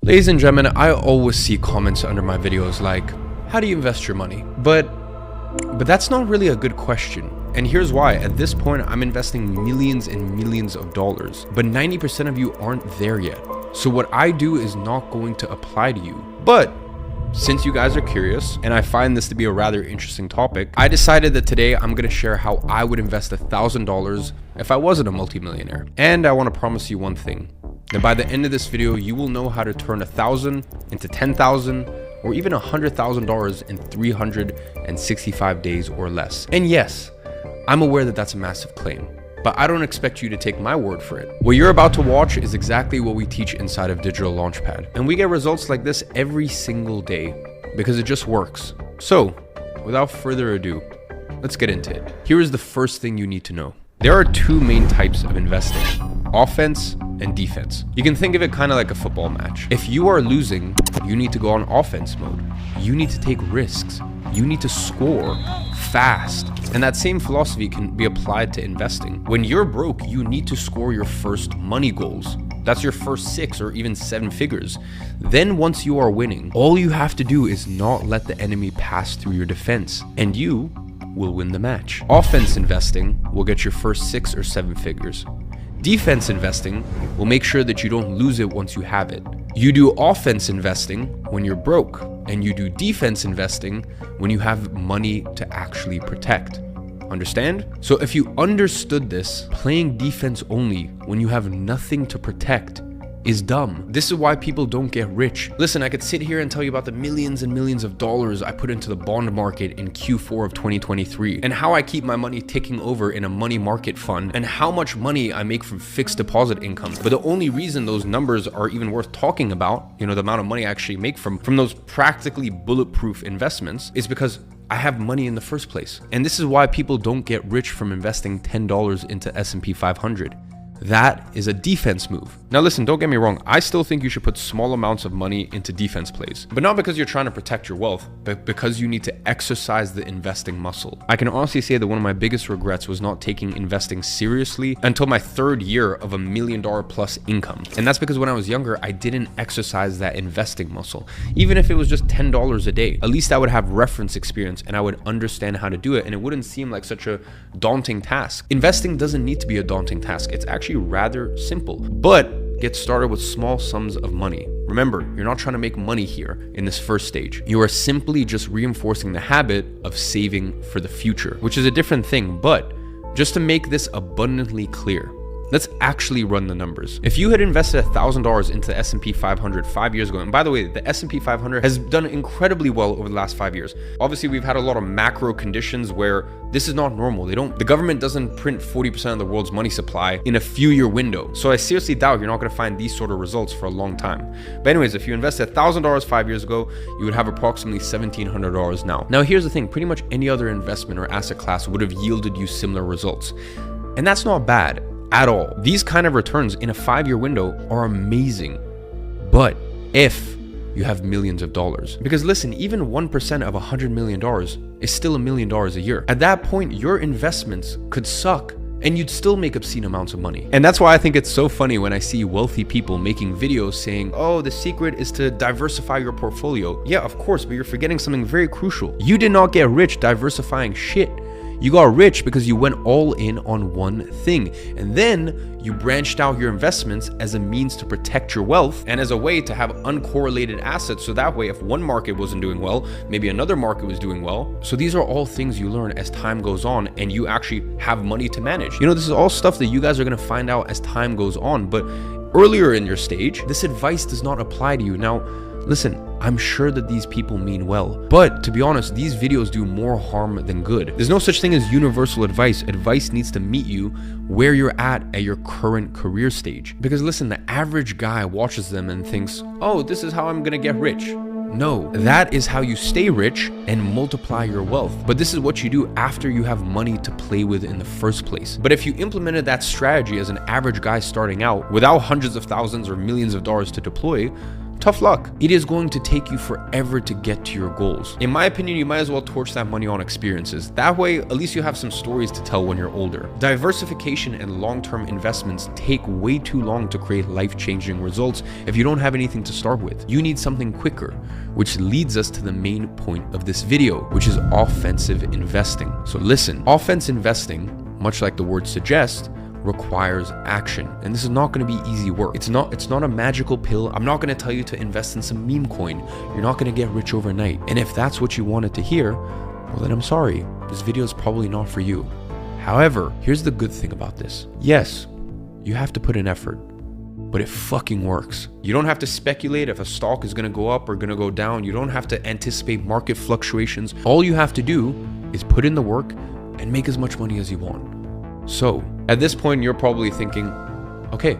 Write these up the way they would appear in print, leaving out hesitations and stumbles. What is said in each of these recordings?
Ladies and gentlemen, I always see comments under my videos like, how do you invest your money? But that's not really a good question. And here's why. At this point, I'm investing millions and millions of dollars, but 90% of you aren't there yet. So what I do is not going to apply to you. But since you guys are curious, and I find this to be a rather interesting topic, I decided that today I'm gonna share how I would invest $1,000 if I wasn't a multimillionaire. And I wanna promise you one thing. That by the end of this video, you will know how to turn 1,000 into 10,000 or even $100,000 in 365 days or less. And yes, I'm aware that that's a massive claim, but I don't expect you to take my word for it. What you're about to watch is exactly what we teach inside of Digital Launchpad. And we get results like this every single day because it just works. So without further ado, let's get into it. Here is the first thing you need to know. There are two main types of investing: offense and defense. You can think of it kind of like a football match. If you are losing, you need to go on offense mode. You need to take risks. You need to score fast. And that same philosophy can be applied to investing. When you're broke, you need to score your first money goals. That's your first 6 or even 7 figures. Then once you are winning, all you have to do is not let the enemy pass through your defense, and you will win the match. Offense investing will get your first 6 or 7 figures. Defense investing will make sure that you don't lose it once you have it. You do offense investing when you're broke, and you do defense investing when you have money to actually protect. Understand? So if you understood this, playing defense only when you have nothing to protect is dumb. This is why people don't get rich. Listen, I could sit here and tell you about the millions and millions of dollars I put into the bond market in Q4 of 2023, and how I keep my money ticking over in a money market fund, and how much money I make from fixed deposit income. But the only reason those numbers are even worth talking about, the amount of money I actually make from those practically bulletproof investments, is because I have money in the first place. And this is why people don't get rich from investing $10 into S&P 500. That is a defense move. Now listen, don't get me wrong. I still think you should put small amounts of money into defense plays, but not because you're trying to protect your wealth, but because you need to exercise the investing muscle. I can honestly say that one of my biggest regrets was not taking investing seriously until my 3rd year of $1 million plus income. And that's because when I was younger, I didn't exercise that investing muscle. Even if it was just $10 a day, at least I would have reference experience and I would understand how to do it, and it wouldn't seem like such a daunting task. Investing doesn't need to be a daunting task. It's actually rather simple, but get started with small sums of money. Remember, you're not trying to make money here in this first stage. You are simply just reinforcing the habit of saving for the future, which is a different thing. But just to make this abundantly clear, let's actually run the numbers. If you had invested $1,000 into the S&P 500 5 years ago, and by the way, the S&P 500 has done incredibly well over the last 5 years. Obviously, we've had a lot of macro conditions where this is not normal. The government doesn't print 40% of the world's money supply in a few-year window. So I seriously doubt you're not gonna find these sort of results for a long time. But anyways, if you invested $1,000 5 years ago, you would have approximately $1,700 now. Now, here's the thing. Pretty much any other investment or asset class would have yielded you similar results. And that's not bad at all. These kind of returns in a 5-year window are amazing. But if you have millions of dollars, because listen, even 1% of $100 million is still $1 million a year. At that point, your investments could suck and you'd still make obscene amounts of money. And that's why I think it's so funny when I see wealthy people making videos saying, oh, the secret is to diversify your portfolio. Yeah, of course, but you're forgetting something very crucial. You did not get rich diversifying shit. You got rich because you went all in on one thing, and then you branched out your investments as a means to protect your wealth and as a way to have uncorrelated assets, so that way if one market wasn't doing well, maybe another market was doing well. So these are all things you learn as time goes on and you actually have money to manage. This is all stuff that you guys are going to find out as time goes on, but earlier in your stage, this advice does not apply to you. Now, listen, I'm sure that these people mean well, but to be honest, these videos do more harm than good. There's no such thing as universal advice. Advice needs to meet you where you're at your current career stage. Because listen, the average guy watches them and thinks, oh, this is how I'm gonna get rich. No, that is how you stay rich and multiply your wealth. But this is what you do after you have money to play with in the first place. But if you implemented that strategy as an average guy starting out without hundreds of thousands or millions of dollars to deploy, tough luck. It is going to take you forever to get to your goals. In my opinion, you might as well torch that money on experiences. That way, at least you have some stories to tell when you're older. Diversification and long-term investments take way too long to create life-changing results if you don't have anything to start with. You need something quicker, which leads us to the main point of this video, which is offensive investing. So listen, offense investing, much like the word suggests, requires action, and this is not going to be easy work. It's not a magical pill. I'm not going to tell you to invest in some meme coin. You're not going to get rich overnight. And if that's what you wanted to hear, well then I'm sorry, this video is probably not for you. However, here's the good thing about this. Yes, you have to put in effort, but it fucking works. You don't have to speculate if a stock is going to go up or going to go down. You don't have to anticipate market fluctuations. All you have to do is put in the work and make as much money as you want. So, at this point, you're probably thinking, okay,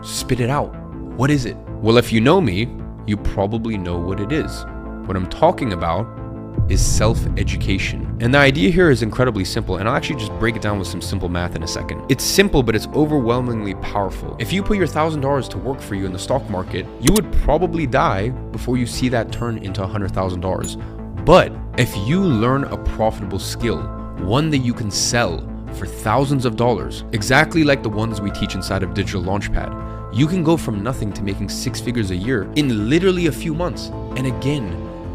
spit it out. What is it? Well, if you know me, you probably know what it is. What I'm talking about is self-education. And the idea here is incredibly simple, and I'll actually just break it down with some simple math in a second. It's simple, but it's overwhelmingly powerful. If you put your $1,000 to work for you in the stock market, you would probably die before you see that turn into $100,000. But if you learn a profitable skill, one that you can sell for thousands of dollars, exactly like the ones we teach inside of Digital Launchpad, you can go from nothing to making 6 figures a year in literally a few months. And again,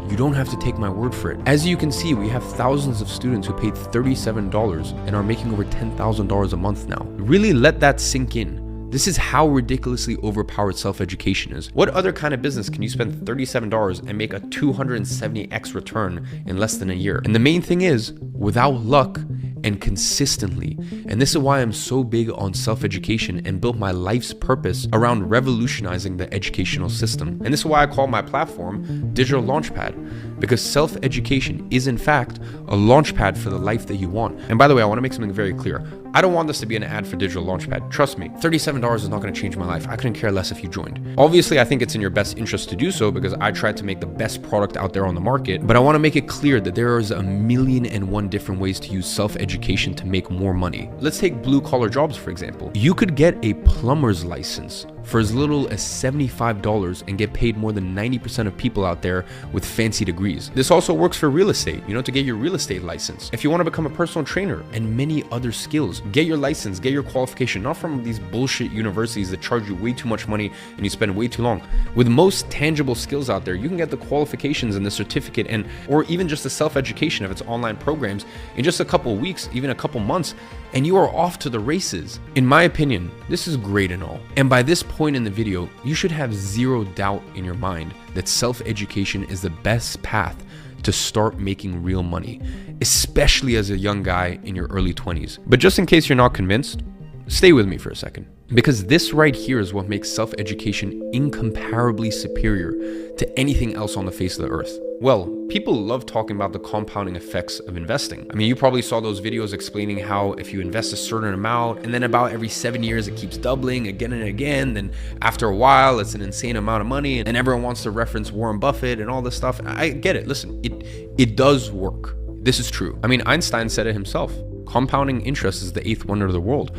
you don't have to take my word for it. As you can see, we have thousands of students who paid $37 and are making over $10,000 a month now. Really let that sink in. This is how ridiculously overpowered self-education is. What other kind of business can you spend $37 and make a 270x return in less than a year? And the main thing is, without luck and consistently. And this is why I'm so big on self-education and built my life's purpose around revolutionizing the educational system. And this is why I call my platform Digital Launchpad, because self-education is in fact a launchpad for the life that you want. And by the way, I want to make something very clear. I don't want this to be an ad for Digital Launchpad. Trust me, $37 is not going to change my life. I couldn't care less if you joined. Obviously, I think it's in your best interest to do so because I tried to make the best product out there on the market, but I want to make it clear that there is 1,000,001 different ways to use self-education to make more money. Let's take blue collar jobs, for example. You could get a plumber's license for as little as $75 and get paid more than 90% of people out there with fancy degrees. This also works for real estate, to get your real estate license. If you want to become a personal trainer and many other skills, get your license, get your qualification, not from these bullshit universities that charge you way too much money and you spend way too long. With most tangible skills out there, you can get the qualifications and the certificate or even just the self-education if it's online programs in just a couple of weeks, even a couple months, and you are off to the races. In my opinion, this is great and all. And by this point in the video, you should have zero doubt in your mind that self-education is the best path to start making real money, especially as a young guy in your early 20s. But just in case you're not convinced, stay with me for a second, because this right here is what makes self-education incomparably superior to anything else on the face of the earth. Well, people love talking about the compounding effects of investing. I mean, you probably saw those videos explaining how if you invest a certain amount and then about every 7 years it keeps doubling again and again, then after a while it's an insane amount of money, and everyone wants to reference Warren Buffett and all this stuff. I get it. Listen, it does work. This is true. I mean, Einstein said it himself. Compounding interest is the 8th wonder of the world.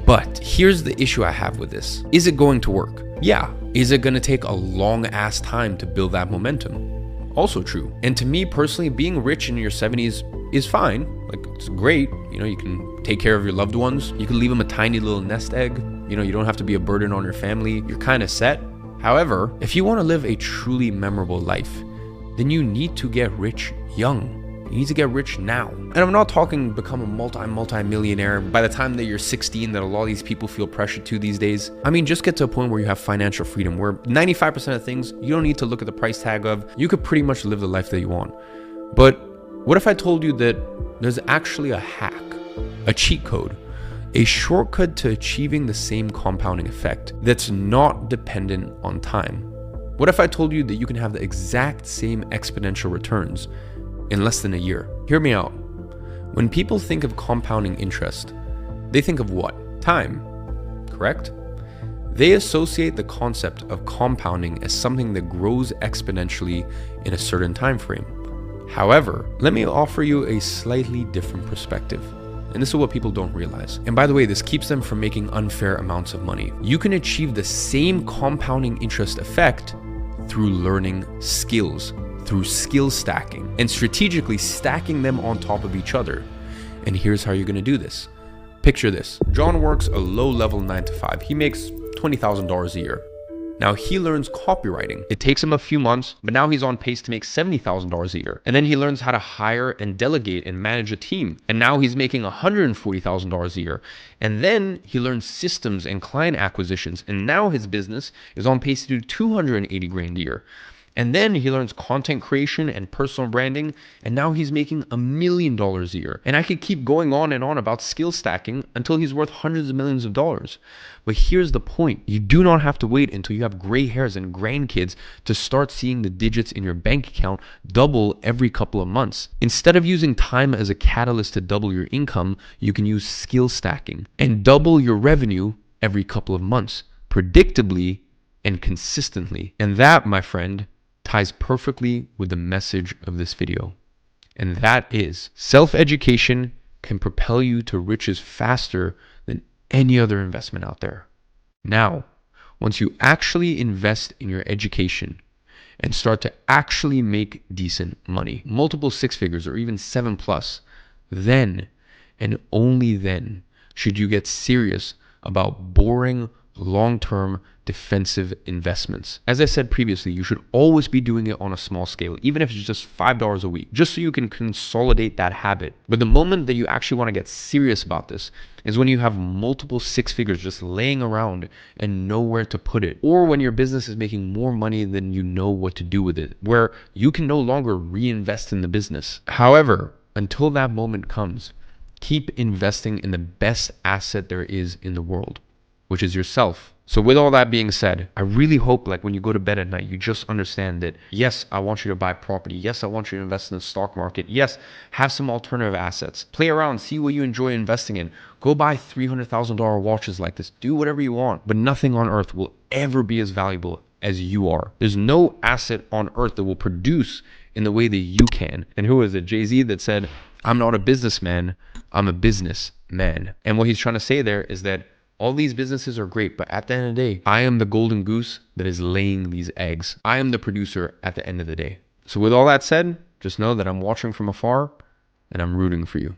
But here's the issue I have with this. Is it going to work? Yeah. Is it going to take a long ass time to build that momentum? Also true. And to me personally, being rich in your 70s is fine. Like, it's great. You can take care of your loved ones. You can leave them a tiny little nest egg. You don't have to be a burden on your family. You're kind of set. However, if you want to live a truly memorable life, then you need to get rich young. You need to get rich now. And I'm not talking become a multi-millionaire by the time that you're 16 that a lot of these people feel pressured to these days. I mean, just get to a point where you have financial freedom, where 95% of things you don't need to look at the price tag of. You could pretty much live the life that you want. But what if I told you that there's actually a hack, a cheat code, a shortcut to achieving the same compounding effect that's not dependent on time? What if I told you that you can have the exact same exponential returns in less than a year? Hear me out. When people think of compounding interest, they think of what? Time, correct? They associate the concept of compounding as something that grows exponentially in a certain time frame. However, let me offer you a slightly different perspective. And this is what people don't realize. And by the way, this keeps them from making unfair amounts of money. You can achieve the same compounding interest effect through learning skills, through skill stacking, and strategically stacking them on top of each other. And here's how you're gonna do this. Picture this. John works a low-level 9-to-5. He makes $20,000 a year. Now he learns copywriting. It takes him a few months, but now he's on pace to make $70,000 a year. And then he learns how to hire and delegate and manage a team. And now he's making $140,000 a year. And then he learns systems and client acquisitions. And now his business is on pace to do 280 grand a year. And then he learns content creation and personal branding, and now he's making $1 million a year. And I could keep going on and on about skill stacking until he's worth hundreds of millions of dollars. But here's the point. You do not have to wait until you have gray hairs and grandkids to start seeing the digits in your bank account double every couple of months. Instead of using time as a catalyst to double your income, you can use skill stacking and double your revenue every couple of months, predictably and consistently. And that, my friend, ties perfectly with the message of this video. And that is, self-education can propel you to riches faster than any other investment out there. Now, once you actually invest in your education and start to actually make decent money, multiple 6 figures or even 7+, then and only then should you get serious about boring, long-term defensive investments. As I said previously, you should always be doing it on a small scale, even if it's just $5 a week, just so you can consolidate that habit. But the moment that you actually want to get serious about this is when you have multiple 6 figures just laying around and nowhere to put it, or when your business is making more money than you know what to do with it, where you can no longer reinvest in the business. However, until that moment comes, keep investing in the best asset there is in the world, which is yourself. So with all that being said, I really hope like when you go to bed at night, you just understand that, yes, I want you to buy property. Yes, I want you to invest in the stock market. Yes, have some alternative assets. Play around, see what you enjoy investing in. Go buy $300,000 watches like this. Do whatever you want. But nothing on earth will ever be as valuable as you are. There's no asset on earth that will produce in the way that you can. And who is it? Jay-Z that said, I'm not a businessman, I'm a businessman. And what he's trying to say there is that all these businesses are great, but at the end of the day, I am the golden goose that is laying these eggs. I am the producer at the end of the day. So with all that said, just know that I'm watching from afar and I'm rooting for you.